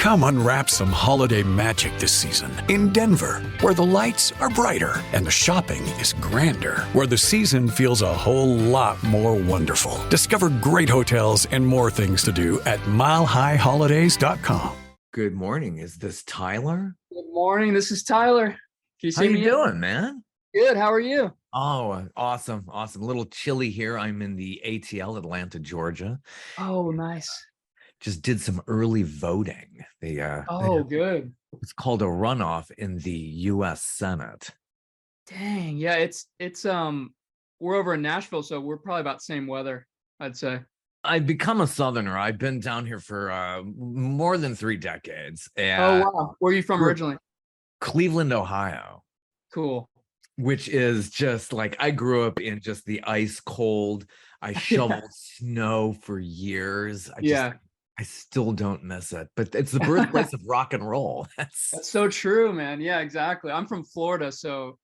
Come unwrap some holiday magic this season in Denver, where the lights are brighter and the shopping is grander, where the season feels a whole lot more wonderful. Discover great hotels and more things to do at milehighholidays.com. Good morning. Is this Tyler? Good morning. This is Tyler. Can you see me? How you doing, man? Good. How are you? Oh, awesome. Awesome. A little chilly here. I'm in the ATL, Atlanta, Georgia. Oh, nice. Just did some early voting. Good. It's called a runoff in the U.S. Senate. Dang. Yeah, it's we're over in Nashville, so we're probably about the same weather, I'd say. I've become a Southerner. I've been down here for more than 3 decades. Oh, wow. Where are you from originally? Cleveland, Ohio. Cool. Which is just like, I grew up in just the ice cold. I shoveled snow for years. I still don't miss it, but it's the birthplace of rock and roll. That's so true, man. Yeah, exactly. I'm from Florida, so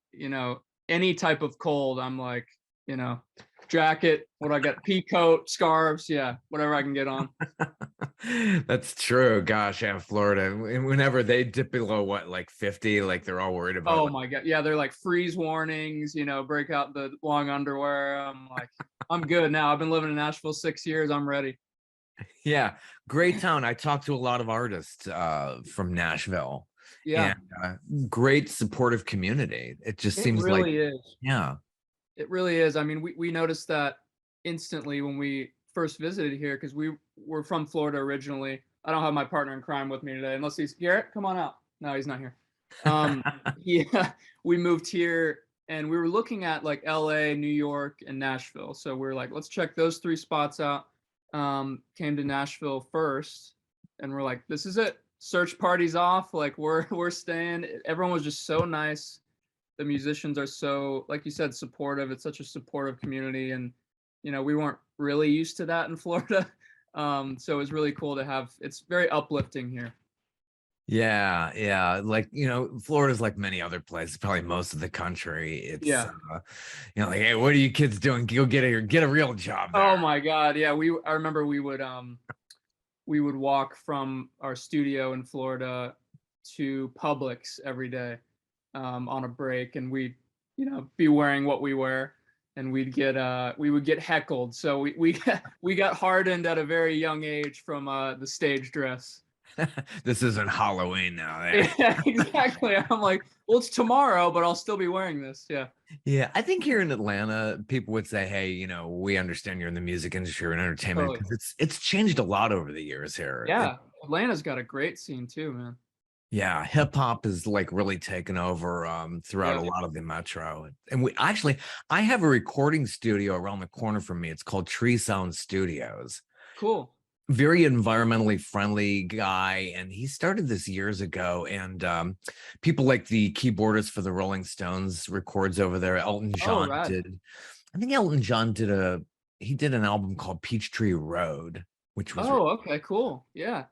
any type of cold, I'm like, jacket, what I got, pea coat, scarves, yeah, whatever I can get on. That's true. Gosh, yeah, Florida. Whenever they dip below like 50, like they're all worried about. Oh my God. Yeah, they're like freeze warnings, break out the long underwear. I'm like, I'm good now. I've been living in Nashville 6 years. I'm ready. Yeah, great town. I talked to a lot of artists from Nashville. Yeah. And great supportive community. It just seems really like is. Yeah. It really is. I mean, we noticed that instantly when we first visited here, because we were from Florida originally. I don't have my partner in crime with me today, unless he's Garrett. Come on out. No, he's not here. We moved here and we were looking at like LA, New York, and Nashville. So we were like, let's check those 3 spots out. Came to Nashville first, and we're like, this is it. Search party's off. Like we're staying. Everyone was just so nice. The musicians are so, like you said, supportive. It's such a supportive community, and we weren't really used to that in Florida. So it was really cool to have. It's very uplifting here. Yeah. Like, Florida's like many other places, probably most of the country. It's, like, hey, what are you kids doing? Go get a real job there. Oh my God. Yeah. I remember we would walk from our studio in Florida to Publix every day, on a break, and we'd, be wearing what we wear, and we would get heckled. So we got hardened at a very young age from the stage dress. This isn't Halloween now. Yeah, exactly. I'm like, well, it's tomorrow, but I'll still be wearing this. Yeah. I think here in Atlanta, people would say, hey, we understand you're in the music industry or in entertainment, because it's changed a lot over the years here. Yeah. Atlanta's got a great scene too, man. Yeah, hip hop is like really taken over throughout a lot of the metro. And I have a recording studio around the corner from me. It's called Tree Sound Studios. Cool. Very environmentally friendly guy, and he started this years ago, and people like the keyboardist for the Rolling Stones records over there. Elton John did. I think Elton John did an album called Peachtree Road, which was okay, cool. Yeah,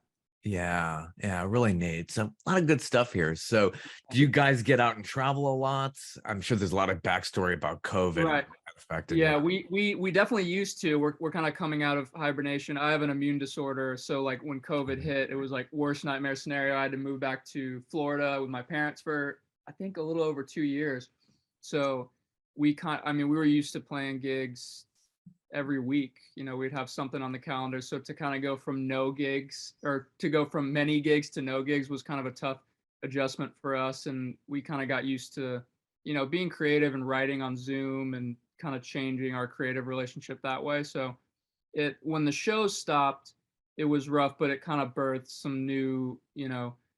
really neat. So a lot of good stuff here. So do you guys get out and travel a lot? I'm sure there's a lot of backstory about COVID. Right. Yeah, we definitely used to. We're kind of coming out of hibernation. I have an immune disorder, so like when COVID hit, it was like worst nightmare scenario. I had to move back to Florida with my parents for I think a little over 2 years. So we were used to playing gigs every week. We'd have something on the calendar. So to kind of go from no gigs, or to go from many gigs to no gigs, was kind of a tough adjustment for us, and we kind of got used to being creative and writing on Zoom and kind of changing our creative relationship that way. So when the show stopped, it was rough, but it kind of birthed some new,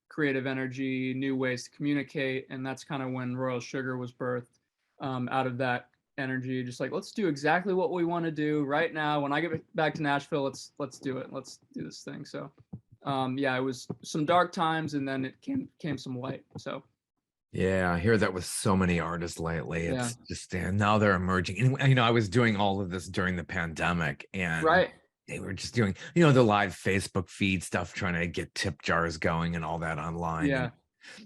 creative energy, new ways to communicate. And that's kind of when Royal Sugar was birthed, out of that energy. Just like, let's do exactly what we want to do right now. When I get back to Nashville, let's do it. Let's do this thing. So it was some dark times, and then it came some light. So yeah, I hear that with so many artists lately. It's just now they're emerging. And I was doing all of this during the pandemic, and they were just doing, the live Facebook feed stuff, trying to get tip jars going and all that online.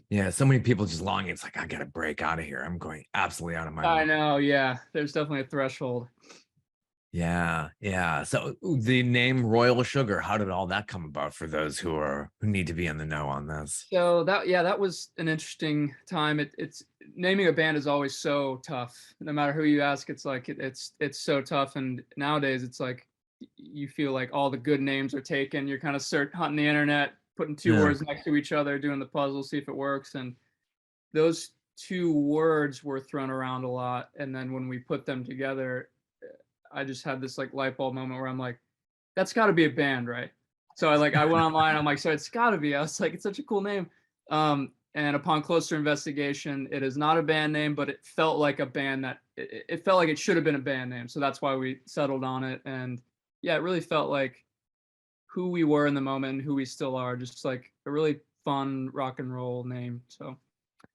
Yeah, so many people just longing. It's like, I got to break out of here. I'm going absolutely out of my mind. I know. Yeah, there's definitely a threshold. Yeah. So the name Royal Sugar, how did all that come about for those who need to be in the know on this? So that was an interesting time. It's naming a band is always so tough. No matter who you ask, it's like it's so tough. And nowadays, it's like you feel like all the good names are taken. You're kind of hunting the internet, putting two Yeah. words next to each other, doing the puzzle, see if it works. And those two words were thrown around a lot. And then when we put them together, I just had this like light bulb moment where I'm like, that's got to be a band, right? So I went online. I'm like, so it's got to be. I was like, it's such a cool name. And upon closer investigation, it is not a band name, but it felt like a band that it felt like it should have been a band name. So that's why we settled on it. And yeah, it really felt like who we were in the moment and who we still are. Just like a really fun rock and roll name. So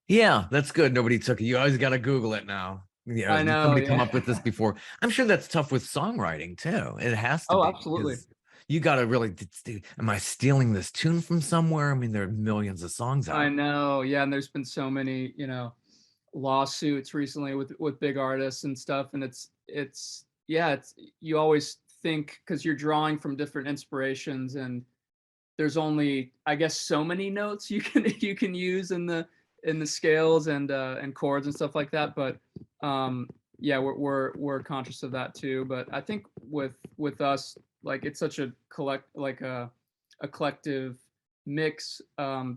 yeah, that's good. Nobody took it. You always got to Google it now. Yeah, I know. somebody come up with this before. I'm sure that's tough with songwriting too. It has to Oh, be. absolutely. You got to really, am I stealing this tune from somewhere? I mean, there are millions of songs out. I know. Yeah. And there's been so many, lawsuits recently with big artists and stuff. And it's you always think because you're drawing from different inspirations and there's only, I guess, so many notes you can use in the scales and chords and stuff like that. But yeah, we're conscious of that too. But I think with us, like it's such a collective mix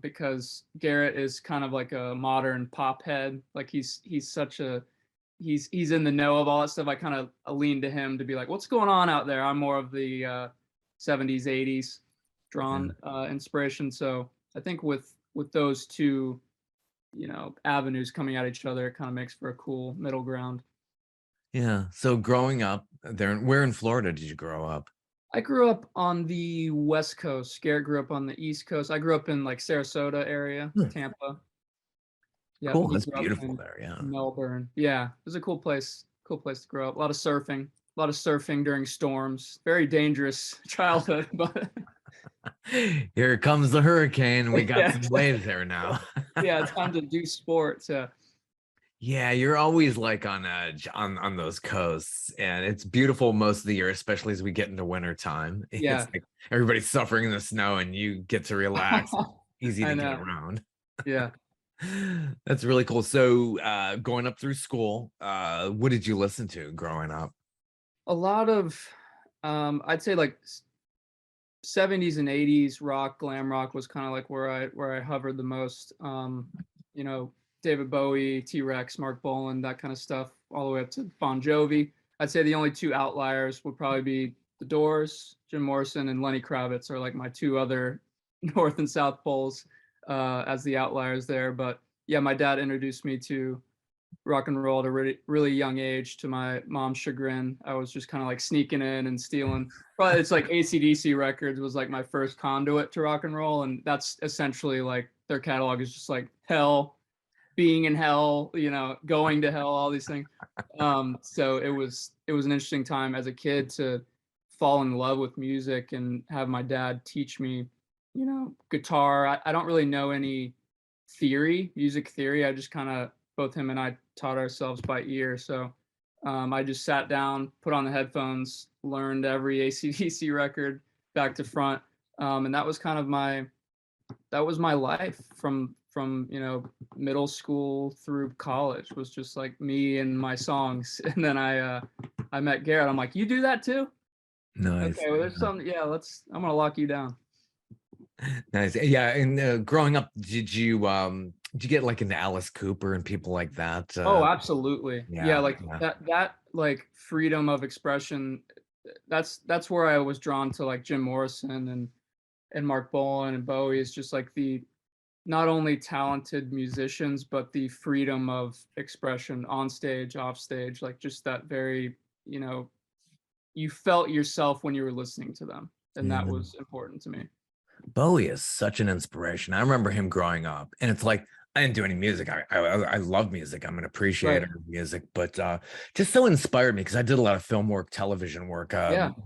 because Garrett is kind of like a modern pop head. Like he's in the know of all that stuff. I kind of lean to him to be like, what's going on out there? I'm more of the 70s, 80s drawn inspiration. So I think with those two, avenues coming at each other, it kind of makes for a cool middle ground. Yeah. So growing up there, where in Florida did you grow up? I grew up on the West Coast. Garrett grew up on the East Coast. I grew up in like Sarasota area, Tampa. Yeah, Cool. That's beautiful there. Yeah. Melbourne. Yeah, it was a cool place. Cool place to grow up. A lot of surfing during storms. Very dangerous childhood, but here comes the hurricane. We got some waves there now. Yeah, it's time to do sports. Yeah, you're always like on edge on those coasts, and it's beautiful most of the year, especially as we get into winter time. Yeah, it's like everybody's suffering in the snow, and you get to relax. Easy to get around. Yeah, that's really cool. So, going up through school, what did you listen to growing up? A lot of, I'd say like 70s and 80s rock, glam rock was kind of like where I hovered the most. David Bowie, T-Rex, Mark Bolan, that kind of stuff, all the way up to Bon Jovi. I'd say the only two outliers would probably be The Doors, Jim Morrison, and Lenny Kravitz are like my two other North and South poles as the outliers there. But yeah, my dad introduced me to rock and roll at a really, really young age, to my mom's chagrin. I was just kind of like sneaking in and stealing. Probably it's like AC/DC records was like my first conduit to rock and roll. And that's essentially like their catalog is just like Hell, Being in Hell, Going to Hell, all these things. So it was an interesting time as a kid to fall in love with music and have my dad teach me, guitar. I don't really know any music theory. I just kind of, both him and I taught ourselves by ear. So I just sat down, put on the headphones, learned every AC/DC record back to front. And that was kind of my life from middle school through college, was just like me and my songs. And then I met Garrett. I'm like, you do that too? Nice. Okay, well there's some, I'm gonna lock you down. Nice. Yeah. And growing up, did you get like into Alice Cooper and people like that? Oh, absolutely. Yeah, like that like freedom of expression. That's where I was drawn to like Jim Morrison and Mark Bolan and Bowie, is just like the not only talented musicians, but the freedom of expression on stage, off stage, like just that very, you felt yourself when you were listening to them. And that was important to me. Bowie is such an inspiration. I remember him growing up, and it's like, I didn't do any music. I love music. I'm an appreciator of music, but just so inspired me because I did a lot of film work, television work,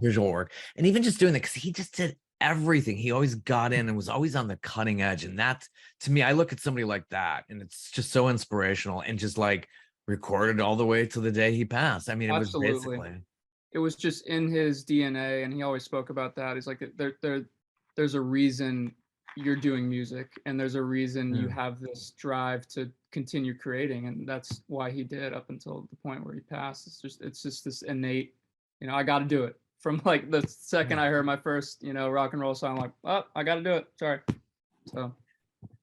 visual work, and even just doing that because he just did everything. He always got in and was always on the cutting edge. And that, to me, I look at somebody like that and it's just so inspirational, and just like recorded all the way to the day he passed. I mean, it was basically it was just in his DNA, and he always spoke about that. He's like, there's a reason you're doing music, and there's a reason you have this drive to continue creating, and that's why he did up until the point where he passed. It's just this innate, I got to do it. From like the second I heard my first, rock and roll song, I'm like, oh, I got to do it. Sorry. So.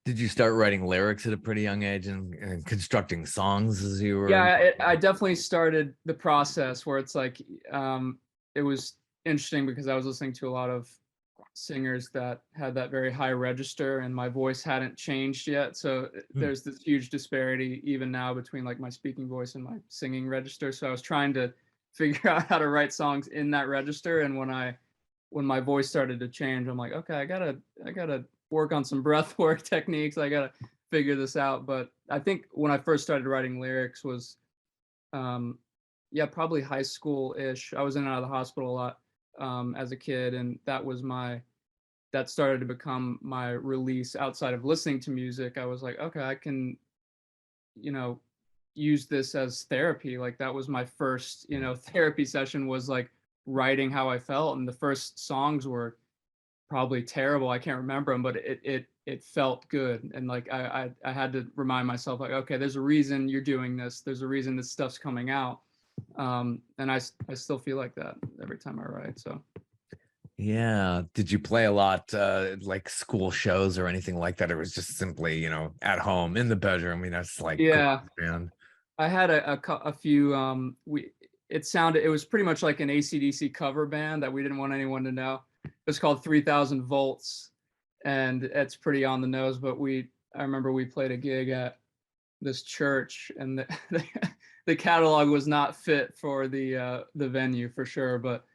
Did you start writing lyrics at a pretty young age and constructing songs as you were? Yeah, I definitely started the process where it's like, it was interesting because I was listening to a lot of singers that had that very high register, and my voice hadn't changed yet. So there's this huge disparity even now between like my speaking voice and my singing register. So I was trying to figure out how to write songs in that register. And when my voice started to change, I'm like, okay, I gotta work on some breath work techniques. I gotta figure this out. But I think when I first started writing lyrics was, probably high school-ish. I was in and out of the hospital a lot as a kid, and that started to become my release outside of listening to music. I was like, okay, I can, use this as therapy. Like that was my first, therapy session, was like writing how I felt. And the first songs were probably terrible. I can't remember them, but it felt good. And like I had to remind myself, like, okay, there's a reason you're doing this. There's a reason this stuff's coming out. And I still feel like that every time I write. So. Yeah. Did you play a lot like school shows or anything like that? Or it was just simply, at home in the bedroom? I mean, that's like, yeah. Man. I had a few. It was pretty much like an AC/DC cover band that we didn't want anyone to know. It was called 3000 Volts, and it's pretty on the nose. But I remember we played a gig at this church, and the catalog was not fit for the venue for sure. But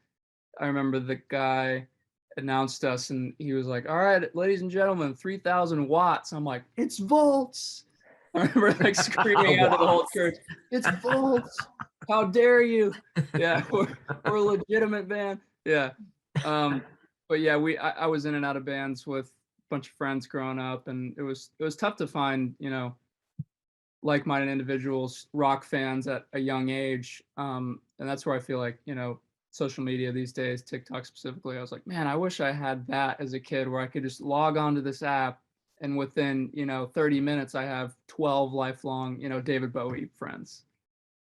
I remember the guy announced us, and he was like, "All right, ladies and gentlemen, 3000 watts." I'm like, "It's volts." I remember like screaming out to the whole church, "It's volts! How dare you!" Yeah, we're a legitimate band. Yeah, but yeah, I was in and out of bands with a bunch of friends growing up, and it was tough to find like-minded individuals, rock fans at a young age, and that's where I feel like social media these days, TikTok specifically, I was like, man, I wish I had that as a kid, where I could just log onto this app, and within 30 minutes I have 12 lifelong David Bowie friends.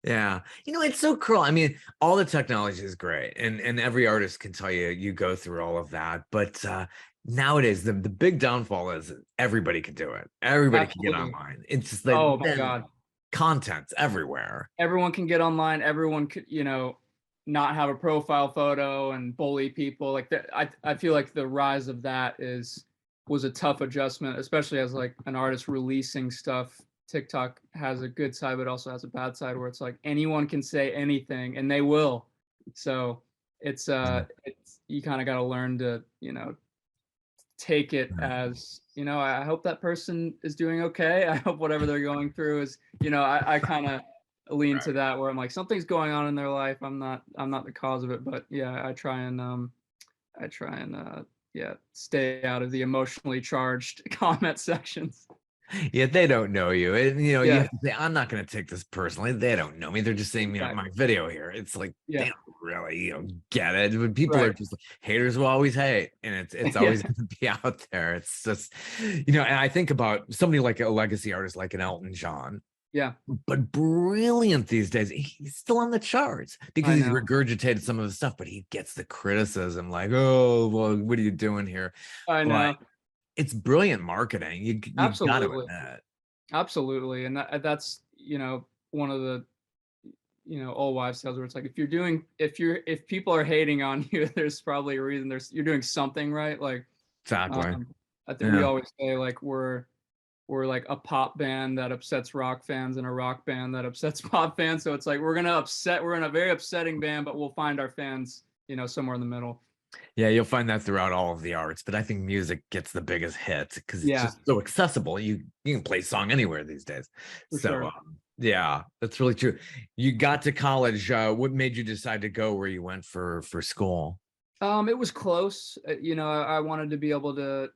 Yeah. It's so cool. I mean, all the technology is great, and every artist can tell you go through all of that. But nowadays, the big downfall is everybody can do it. Everybody can get online. It's just like, oh my God, content's everywhere. Everyone can get online. Everyone could, not have a profile photo and bully people. Like that, I feel like the rise of that was a tough adjustment, especially as like an artist releasing stuff. TikTok has a good side, but also has a bad side, where it's like anyone can say anything and they will. So it's you kind of got to learn to take it as I hope that person is doing okay. I hope whatever they're going through is I kind of lean to that, where I'm like, something's going on in their life. I'm not the cause of it, but yeah, I try and stay out of the emotionally charged comment sections. Yeah, they don't know you. And you have to say, I'm not going to take this personally. They don't know me. They're just saying, my video here. It's like, they don't really, get it. When people are just like, haters will always hate. And it's always going to be out there. It's just, and I think about somebody like a legacy artist like an Elton John. Yeah. But brilliant these days. He's still on the charts because he's regurgitated some of the stuff, but he gets the criticism like, oh, well, what are you doing here? I know. It's brilliant marketing. You got to admit. Absolutely. And that's, one of the, old wives' tales, where it's like, if people are hating on you, there's probably a reason. You're doing something right. Like, exactly. I think we always say like, we're like a pop band that upsets rock fans and a rock band that upsets pop fans. So it's like, we're in a very upsetting band, but we'll find our fans, somewhere in the middle. Yeah, you'll find that throughout all of the arts, but I think music gets the biggest hits because it's just so accessible. You can play a song anywhere these days. For sure. Yeah, that's really true. You got to college. What made you decide to go where you went for school? It was close. I wanted to be able to,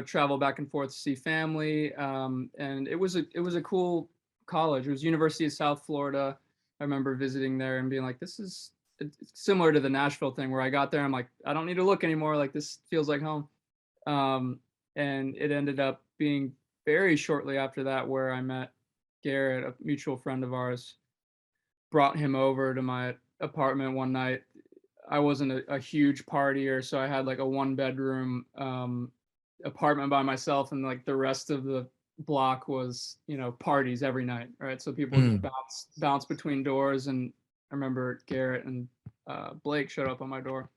travel back and forth to see family. And it was a cool college. It was University of South Florida. I remember visiting there and being like, this is it's similar to the Nashville thing where I got there. I'm like, I don't need to look anymore. Like this feels like home. And it ended up being very shortly after that where I met Garrett, a mutual friend of ours, brought him over to my apartment one night. I wasn't a huge partier, so I had like a 1-bedroom apartment by myself, and like the rest of the block was, parties every night, right? So people would bounce between doors, and I remember Garrett and Blake showed up on my door.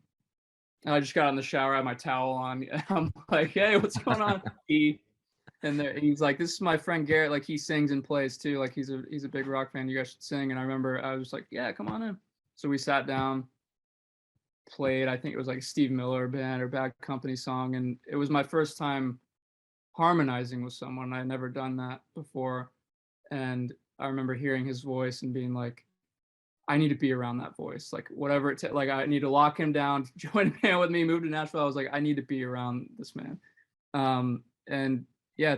And I just got in the shower, I had my towel on. I'm like, hey, what's going on? He's like, this is my friend Garrett. Like he sings and plays too. Like he's a big rock fan. You guys should sing. And I remember I was like, yeah, come on in. So we sat down, played. I think it was like a Steve Miller Band or Bad Company song, and it was my first time harmonizing with someone. I had never done that before, and I remember hearing his voice and being like, I need to be around that voice. Like whatever it takes. Like I need to lock him down, join a band with me, move to Nashville. I was like, I need to be around this man. And yeah,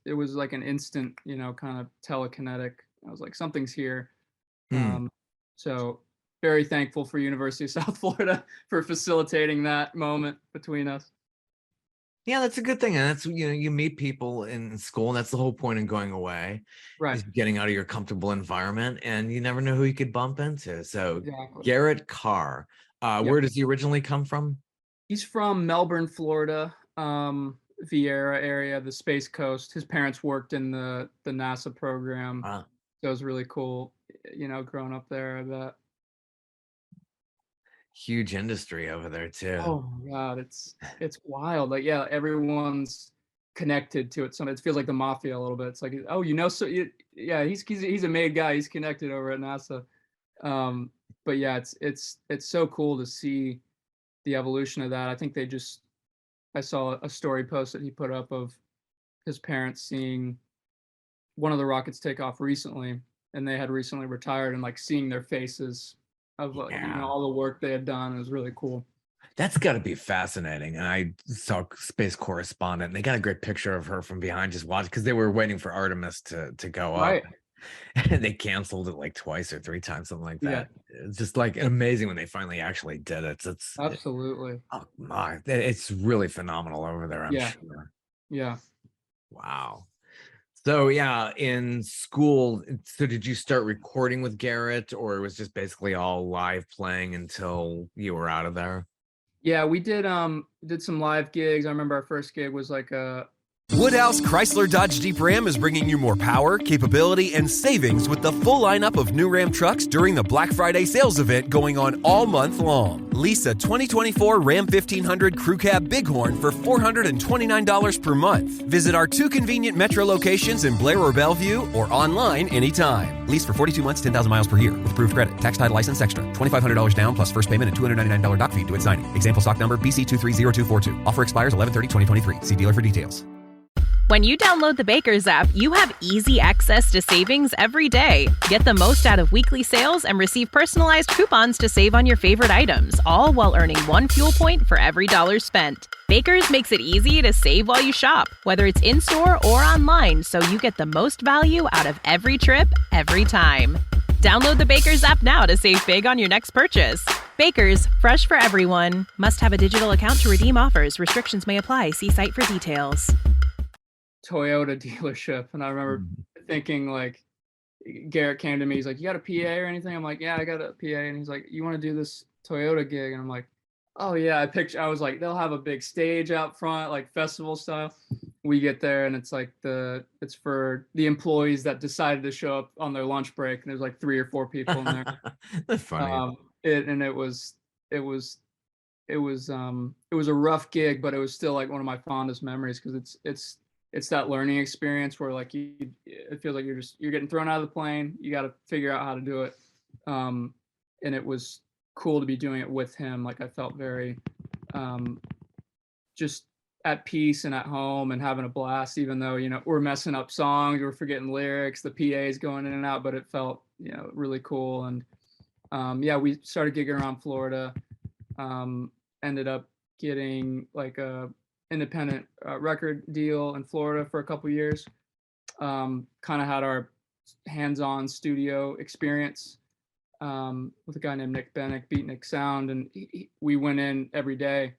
it was like an instant, kind of telekinetic. I was like, something's here. So very thankful for University of South Florida for facilitating that moment between us. Yeah, that's a good thing. And that's, you meet people in school, and that's the whole point in going away, right? Is getting out of your comfortable environment, and you never know who you could bump into. So exactly. Garrett Carr, where does he originally come from? He's from Melbourne, Florida, Vieira area, the Space Coast. His parents worked in the NASA program. So it was really cool, growing up there. I bet. Huge industry over there too. Oh my God, it's wild. Like, yeah, everyone's connected to it. It feels like the mafia a little bit. It's like, oh, yeah, he's a made guy. He's connected over at NASA. But yeah, it's so cool to see the evolution of that. I think I saw a story post that he put up of his parents seeing one of the rockets take off recently, and they had recently retired, and like seeing their faces of all the work they had done. It was really cool. That's got to be fascinating. And I saw Space Correspondent, and they got a great picture of her from behind, just watching, because they were waiting for Artemis to go up, and they canceled it like twice or 3 times, something like that. Yeah. It's just like amazing when they finally actually did it. It's absolutely. Oh my, it's really phenomenal over there. I'm sure. Yeah. Wow. So yeah, in school, so did you start recording with Garrett, or it was just basically all live playing until you were out of there? Yeah, we did some live gigs. I remember our first gig was like a Woodhouse Chrysler Dodge Jeep Ram is bringing you more power, capability, and savings with the full lineup of new Ram trucks during the Black Friday sales event going on all month long. Lease a 2024 Ram 1500 Crew Cab Bighorn for $429 per month. Visit our 2 convenient metro locations in Blair or Bellevue, or online anytime. Lease for 42 months, 10,000 miles per year with approved credit. Tax, title, license extra. $2,500 down plus first payment and $299 doc fee to its signing. Example stock number BC230242. Offer expires 11/30/2023. See dealer for details. When you download the Baker's app, you have easy access to savings every day. Get the most out of weekly sales and receive personalized coupons to save on your favorite items, all while earning 1 fuel point for every $1 spent. Baker's makes it easy to save while you shop, whether it's in-store or online, so you get the most value out of every trip, every time. Download the Baker's app now to save big on your next purchase. Baker's, fresh for everyone. Must have a digital account to redeem offers. Restrictions may apply. See site for details. Toyota dealership, and I remember thinking, like, Garrett came to me, he's like, you got a PA or anything? I'm like, yeah, I got a PA. And he's like, you want to do this Toyota gig? And I'm like, oh yeah. I was like, they'll have a big stage out front, like festival style. We get there, and it's like it's for the employees that decided to show up on their lunch break, and there's like 3 or 4 people in there. That's funny. It was a rough gig, but it was still like one of my fondest memories, because it's that learning experience where like it feels like you're getting thrown out of the plane. You got to figure out how to do it. And it was cool to be doing it with him. Like I felt very just at peace and at home and having a blast, even though, we're messing up songs, we're forgetting lyrics, the PA's going in and out, but it felt, really cool. And we started gigging around Florida, ended up getting like a independent record deal in Florida for a couple years. Kind of had our hands-on studio experience. with a guy named Nick Bennick, Beatnik Sound, and we went in every day,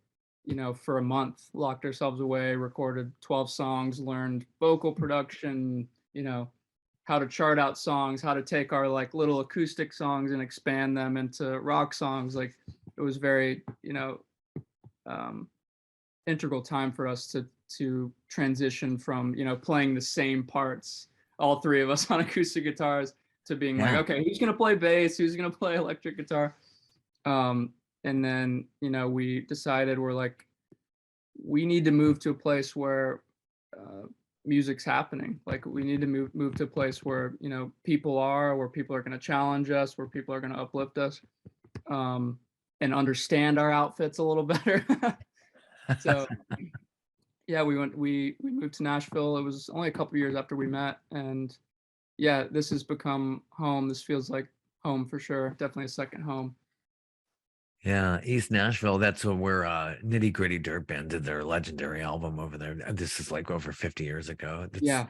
for a month, locked ourselves away, recorded 12 songs, learned vocal production, how to chart out songs, how to take our like little acoustic songs and expand them into rock songs. Like it was very, integral time for us to transition from, playing the same parts, all three of us on acoustic guitars, to being like, okay, who's going to play bass? Who's going to play electric guitar? And then, we decided we're like, we need to move to a place where music's happening. Like we need to move to a place where, people are going to challenge us, where people are going to uplift us, and understand our outfits a little better. So yeah, we moved to Nashville. It was only a couple years after we met, and yeah, this has become home. This feels like home for sure. Definitely a second home. Yeah, East Nashville. That's where Nitty Gritty Dirt Band did their legendary album over there. This is like over 50 years ago. Yeah.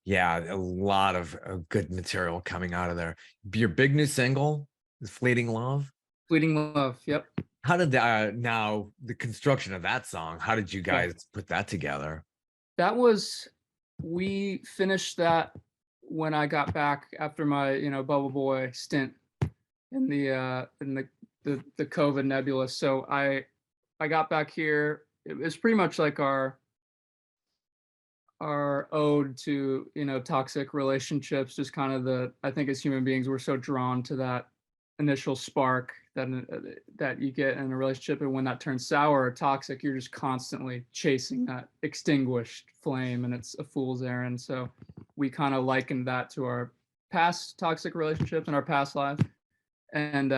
Yeah, a lot of good material coming out of there. Your big new single is Fleeting Love. Fleeting Love. Yep. How did now the construction of that song, how did you guys put that together? We finished that when I got back after my, Bubble Boy stint in the COVID nebula. So I got back here. It was pretty much like our ode to, toxic relationships, just kind of I think as human beings, we're so drawn to that initial spark that you get in a relationship, and when that turns sour or toxic, you're just constantly chasing that extinguished flame, and it's a fool's errand. So we kind of likened that to our past toxic relationships and our past lives, and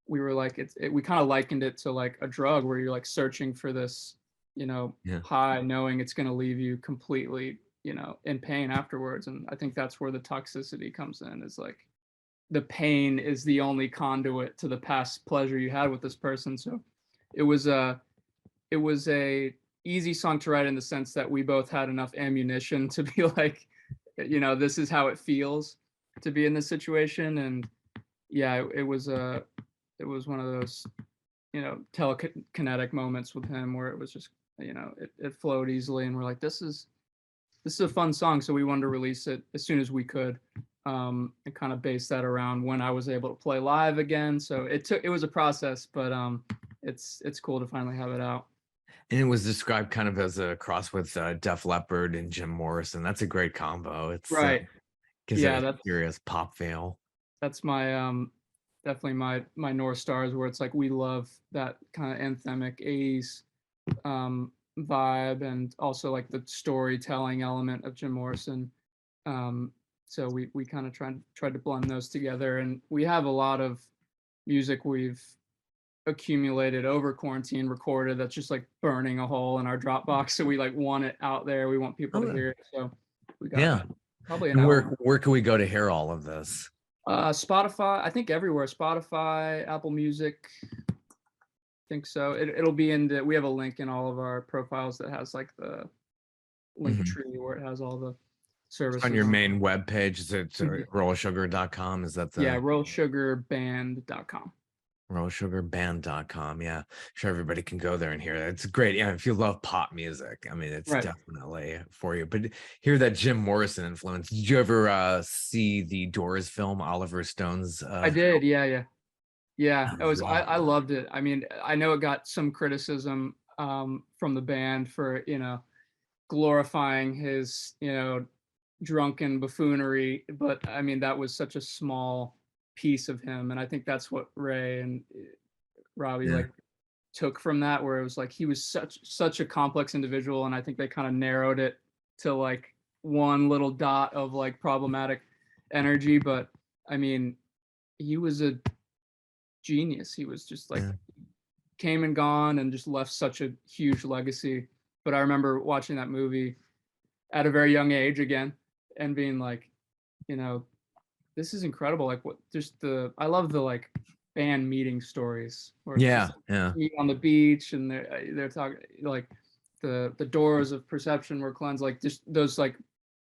we were like, we kind of likened it to like a drug where you're like searching for this, high, knowing it's going to leave you completely, in pain afterwards. And I think that's where the toxicity comes in, is like the pain is the only conduit to the past pleasure you had with this person. So it was a easy song to write in the sense that we both had enough ammunition to be like, this is how it feels to be in this situation. And yeah, it was one of those, telekinetic moments with him where it was just, it flowed easily, and we're like, this is a fun song. So we wanted to release it as soon as we could. And kind of base that around when I was able to play live again. So it was a process, but it's cool to finally have it out. And it was described kind of as a cross with Def Leppard and Jim Morrison. That's a great combo. It's right. Gives it a serious pop feel. That's my definitely my North Stars, where it's like we love that kind of anthemic 80s vibe, and also like the storytelling element of Jim Morrison. So we kind of tried to blend those together, and we have a lot of music we've accumulated over quarantine, recorded, that's just like burning a hole in our Dropbox. So we like want it out there. We want people to hear it. So we got probably an hour. Where can we go to hear all of this? Spotify, I think everywhere. Spotify, Apple Music. I think so. It'll be we have a link in all of our profiles that has like the link tree where it has all the services. On your main webpage, is it rollsugar.com? Is that the rollsugarband.com? rollsugarband.com. Yeah, sure, everybody can go there and hear that. It's great. Yeah, if you love pop music, I mean, it's definitely for you. But hear that Jim Morrison influence. Did you ever see the Doors film, Oliver Stone's? I did. Yeah. I loved it. I mean, I know it got some criticism from the band for glorifying his drunken buffoonery, but I mean, that was such a small piece of him, and I think that's what Ray and Robbie like took from that, where it was like he was such a complex individual, and I think they kind of narrowed it to like one little dot of like problematic energy. But I mean, he was a genius. He was just like came and gone and just left such a huge legacy. But I remember watching that movie at a very young age again and being like, this is incredible. Like I love the like band meeting stories. Where on the beach, and they're talking like the doors of perception were cleansed. Like just those like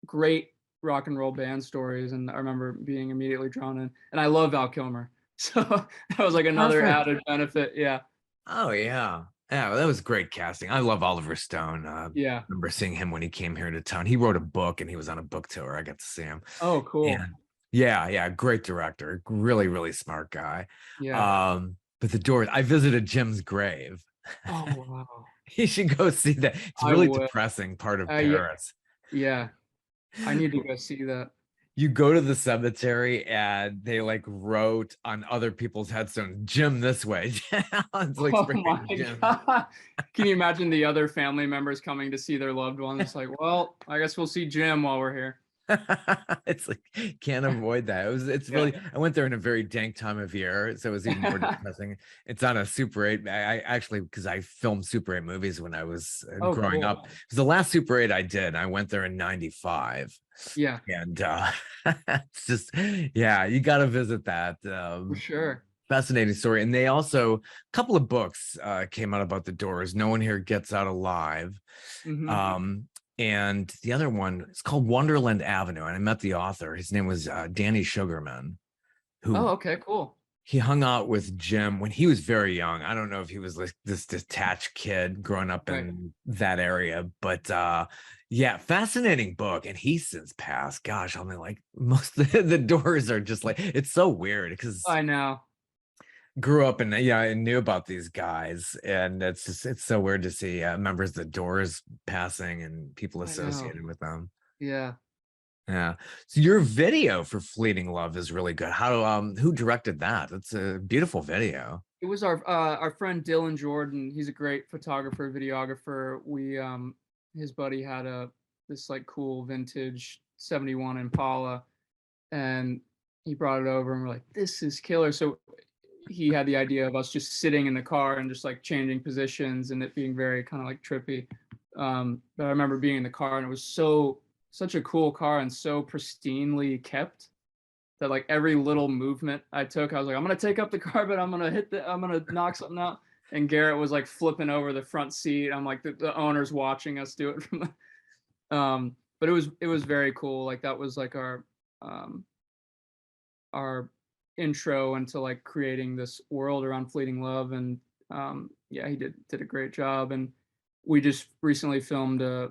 great rock and roll band stories, and I remember being immediately drawn in. And I love Val Kilmer, so that was like another added benefit. Yeah. Oh yeah. Yeah, well, that was great casting. I love Oliver Stone. Yeah. I remember seeing him when he came here to town. He wrote a book and he was on a book tour. I got to see him. Oh, cool. And yeah, great director. Really, really smart guy. Yeah. But the Doors, I visited Jim's grave. Oh, wow. You should go see that. It's really depressing part of Paris. Yeah. I need to go see that. You go to the cemetery and they like wrote on other people's headstones, Jim this way. It's like, oh my Jim. God. Can you imagine the other family members coming to see their loved ones? It's like, well, I guess we'll see Jim while we're here. It's like, can't avoid that. It's really, I went there in a very dank time of year, so it was even more depressing. It's on a Super 8. I actually, because I filmed Super 8 movies when I was growing up. Because the last Super 8 I did, I went there in 95. Yeah. And it's just, yeah, you got to visit that. For sure. Fascinating story. And they also, a couple of books came out about the Doors. No One Here Gets Out Alive. Mm-hmm. And the other one is called Wonderland Avenue. And I met the author. His name was Danny Sugarman. Who okay, cool. He hung out with Jim when he was very young. I don't know if he was like this detached kid growing up in that area, but yeah, fascinating book. And he's since passed. Gosh, I mean, like most of the Doors are just like, it's so weird because I know. Grew up and I knew about these guys, and it's so weird to see members of the Doors passing and people associated with them. Yeah. So your video for Fleeting Love is really good. Who directed that? That's a beautiful video. It was our friend Dylan Jordan. He's a great photographer, videographer. We his buddy had this like cool vintage 71 Impala, and he brought it over and we're like, this is killer. So he had the idea of us just sitting in the car and just like changing positions and it being very kind of like trippy. But I remember being in the car and it was such a cool car and so pristinely kept that like every little movement I took, I was like, I'm going to take up the car, but I'm going to knock something out. And Garrett was like flipping over the front seat. I'm like, the owner's watching us do it from the, but it was very cool. Like that was like our intro into like creating this world around Fleeting Love, and yeah, he did a great job. And we just recently filmed a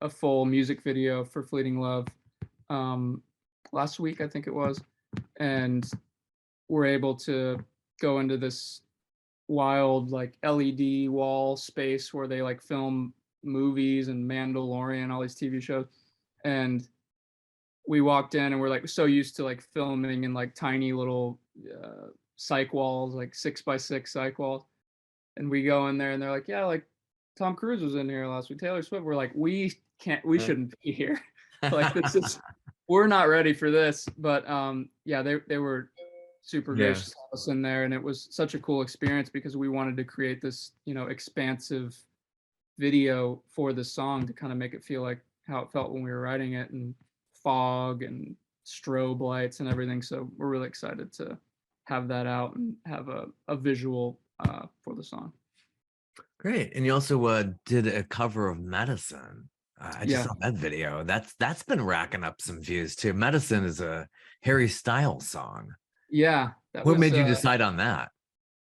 full music video for Fleeting Love last week, I think it was, and we're able to go into this wild like LED wall space where they like film movies and Mandalorian, all these TV shows, and we walked in and we're like so used to like filming in like tiny little cyc walls, like 6x6 cyc walls. And we go in there and they're like, yeah, like Tom Cruise was in here last week, Taylor Swift. We're like, we shouldn't be here. Like this is, we're not ready for this. But yeah, they were super gracious to us in there. And it was such a cool experience because we wanted to create this, expansive video for the song to kind of make it feel like how it felt when we were writing it, and fog and strobe lights and everything. So we're really excited to have that out and have a visual for the song. Great. And you also did a cover of Medicine. I just saw that video. That's been racking up some views too. Medicine is a Harry Styles song. Yeah. What made you decide on that?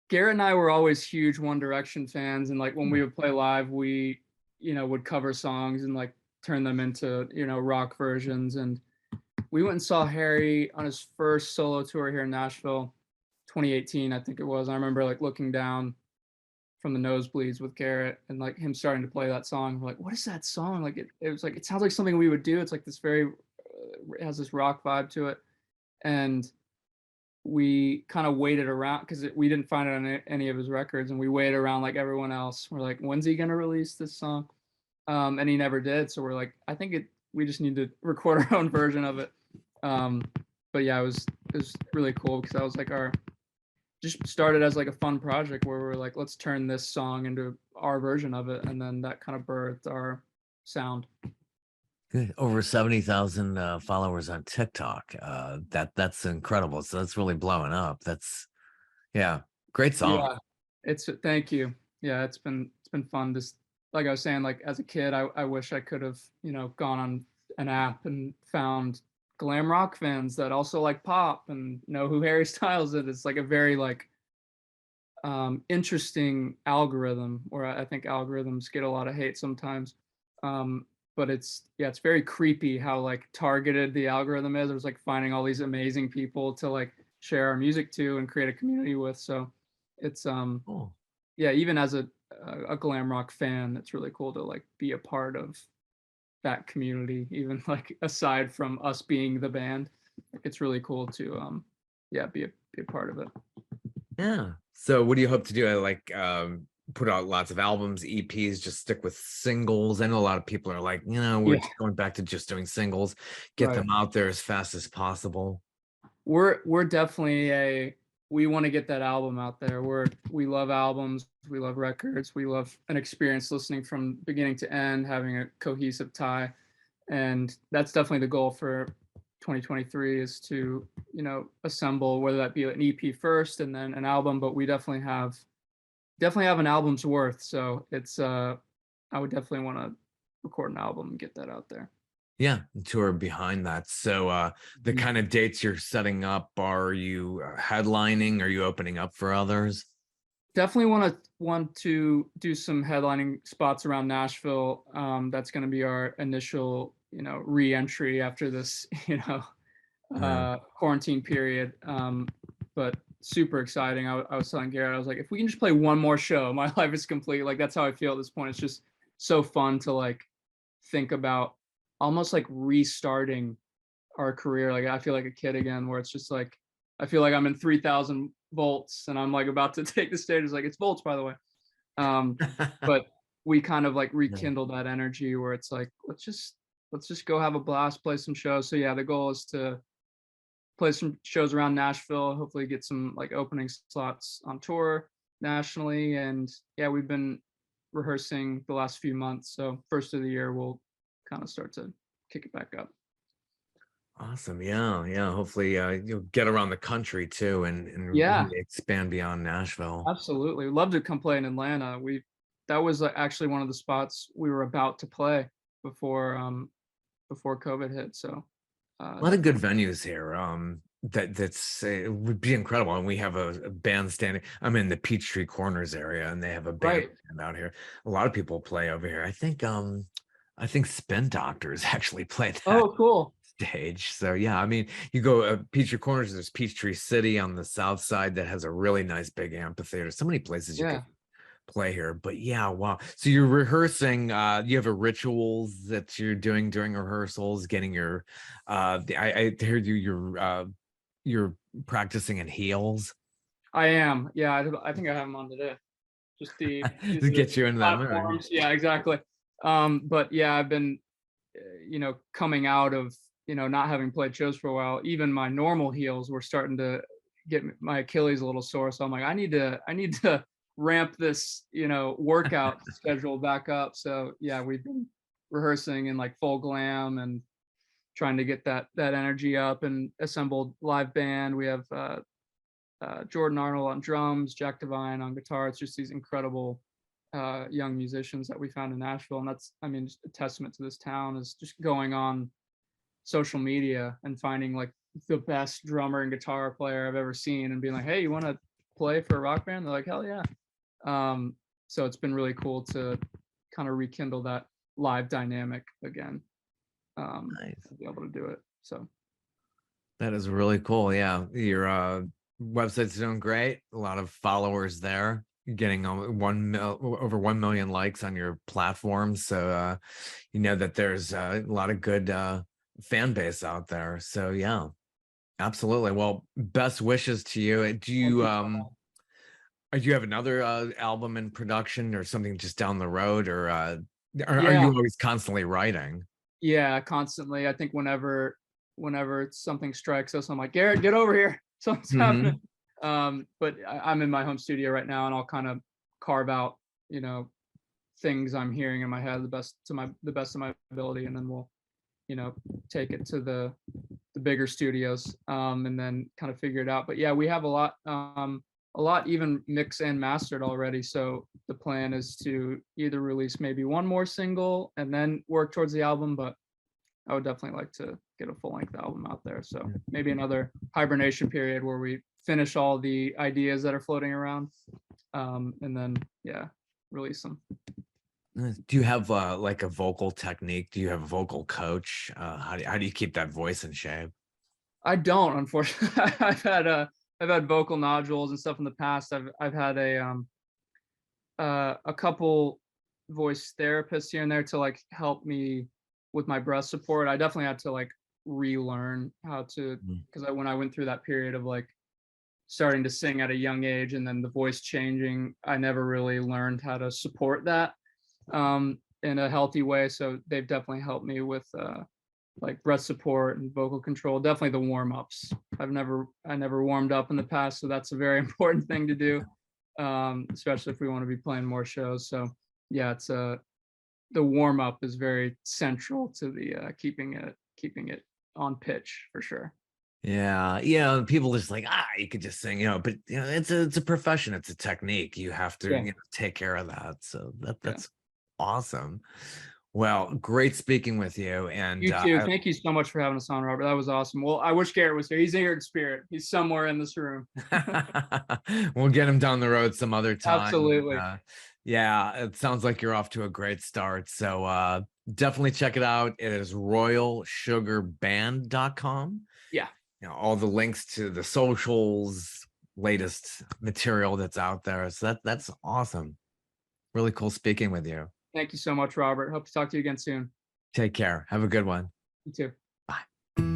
Garrett and I were always huge One Direction fans, and like when we would play live, we would cover songs and like turn them into rock versions. And we went and saw Harry on his first solo tour here in Nashville, 2018, I think it was. I remember like looking down from the nosebleeds with Garrett and like him starting to play that song. We're like, what is that song? Like it was like, it sounds like something we would do. It's like this very it has this rock vibe to it. And we kind of waited around because we didn't find it on any of his records, and we waited around like everyone else. We're like, when's he gonna release this song? And he never did. So we're like, I think we just need to record our own version of it. But yeah, it was really cool because I was like, just started as like a fun project where we're like, let's turn this song into our version of it. And then that kind of birthed our sound. Good. Over 70,000 followers on TikTok. That's incredible. So that's really blowing up. That's great song. Yeah, thank you. Yeah, it's been fun. Like I was saying, like as a kid, I wish I could have, gone on an app and found glam rock fans that also like pop and know who Harry Styles is. It's like a very like interesting algorithm, where I think algorithms get a lot of hate sometimes. But it's very creepy how like targeted the algorithm is. It was like finding all these amazing people to like share our music to and create a community with. So it's even as a glam rock fan, it's really cool to like be a part of that community, even like aside from us being the band. Like, it's really cool to be a part of it. Yeah. So what do you hope to do? Like put out lots of albums, EPs, just stick with singles? I know a lot of people are like, we're going back to just doing singles, get them out there as fast as possible. We're definitely we want to get that album out there. We love albums, we love records, we love an experience listening from beginning to end, having a cohesive tie. And that's definitely the goal for 2023, is to, assemble, whether that be an EP first and then an album, but we definitely have an album's worth. So it's I would definitely want to record an album and get that out there. Yeah, tour behind that. So the kind of dates you're setting up, are you headlining? Are you opening up for others? Definitely want to do some headlining spots around Nashville. That's going to be our initial, re-entry after this, quarantine period. But super exciting. I was telling Garrett, I was like, if we can just play one more show, my life is complete. Like, that's how I feel at this point. It's just so fun to like think about almost like restarting our career. Like, I feel like a kid again, where it's just like, I feel like I'm in 3,000 volts and I'm like about to take the stage. It's like, it's volts, by the way. But we kind of like rekindle that energy where it's like, let's just go have a blast, play some shows. So yeah, the goal is to play some shows around Nashville, hopefully get some like opening slots on tour nationally. And yeah, we've been rehearsing the last few months. So first of the year, we'll kind of start to kick it back up. Awesome. Yeah. Hopefully you'll get around the country too and really expand beyond Nashville. Absolutely. Love to come play in Atlanta. That was actually one of the spots we were about to play before COVID hit. So a lot of good venues here. That's it would be incredible. And we have a band standing. I'm in the Peachtree Corners area, and they have a band out here. A lot of people play over here. I think Spin Doctors actually play that. Oh, cool. Stage. So yeah, I mean, you go Peachtree Corners, there's Peachtree City on the south side that has a really nice big amphitheater. So many places you can play here. But yeah, wow. So you're rehearsing, you have a rituals that you're doing during rehearsals, getting your I heard you're practicing in heels. I am. Yeah, I think I have them on today. Just to get you into that mood. Yeah, exactly. But yeah, I've been coming out of not having played shows for a while. Even my normal heels were starting to get my Achilles a little sore. So I'm like, I need to ramp this, workout schedule back up. So yeah, we've been rehearsing in like full glam and trying to get that energy up, and assembled live band. We have Jordan Arnold on drums, Jack Devine on guitar. It's just these incredible young musicians that we found in Nashville. And that's, just a testament to this town, is just going on social media and finding like the best drummer and guitar player I've ever seen and being like, hey, you want to play for a rock band? They're like, hell yeah. So it's been really cool to kind of rekindle that live dynamic again. Nice. To be able to do it. So that is really cool. Yeah. Your website's doing great. A lot of followers there. Getting over 1 million likes on your platform. So that there's a lot of good fan base out there. So yeah, absolutely. Well, best wishes to you. Do you have another album in production or something just down the road, or are you always constantly writing? Yeah, constantly. I think whenever something strikes us, I'm like, Garrett, get over here. Something's happening. But I'm in my home studio right now, and I'll kind of carve out, things I'm hearing in my head the best of my ability, and then we'll, take it to the bigger studios, and then kind of figure it out. But yeah, we have a lot even mixed and mastered already. So the plan is to either release maybe one more single and then work towards the album, but I would definitely like to get a full-length album out there. So maybe another hibernation period where we finish all the ideas that are floating around, and then release them. Do you have like a vocal technique? Do you have a vocal coach? How do you keep that voice in shape? I don't, unfortunately. I've had vocal nodules and stuff in the past. I've had a couple voice therapists here and there to like help me with my breath support. I definitely had to like relearn how to, because when I went through that period of like starting to sing at a young age and then the voice changing, I never really learned how to support that in a healthy way. So they've definitely helped me with like breath support and vocal control. Definitely the warm-ups. I never warmed up in the past, so that's a very important thing to do, especially if we want to be playing more shows. So yeah, it's the warm-up is very central to the keeping it on pitch for sure. Yeah, people just like, you could just sing, but it's a profession, it's a technique. You have to take care of that. So that's awesome. Well, great speaking with you. And you too. Thank you so much for having us on, Robert. That was awesome. Well, I wish Garrett was here. He's here in spirit. He's somewhere in this room. We'll get him down the road some other time. Absolutely. It sounds like you're off to a great start. So definitely check it out. It is royalsugarband.com. Yeah. All the links to the socials, latest material that's out there. So that's awesome. Really cool speaking with you. Thank you so much, Robert. Hope to talk to you again soon. Take care. Have a good one. You too. Bye.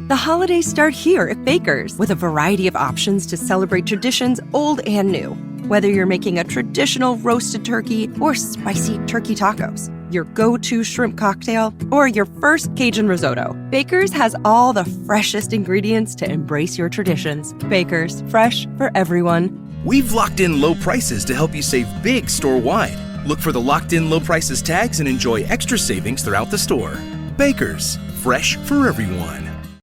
The holidays start here at Baker's with a variety of options to celebrate traditions old and new. Whether you're making a traditional roasted turkey or spicy turkey tacos, your go-to shrimp cocktail, or your first Cajun risotto, Baker's has all the freshest ingredients to embrace your traditions. Baker's, fresh for everyone. We've locked in low prices to help you save big store-wide. Look for the locked in low prices tags and enjoy extra savings throughout the store. Baker's, fresh for everyone.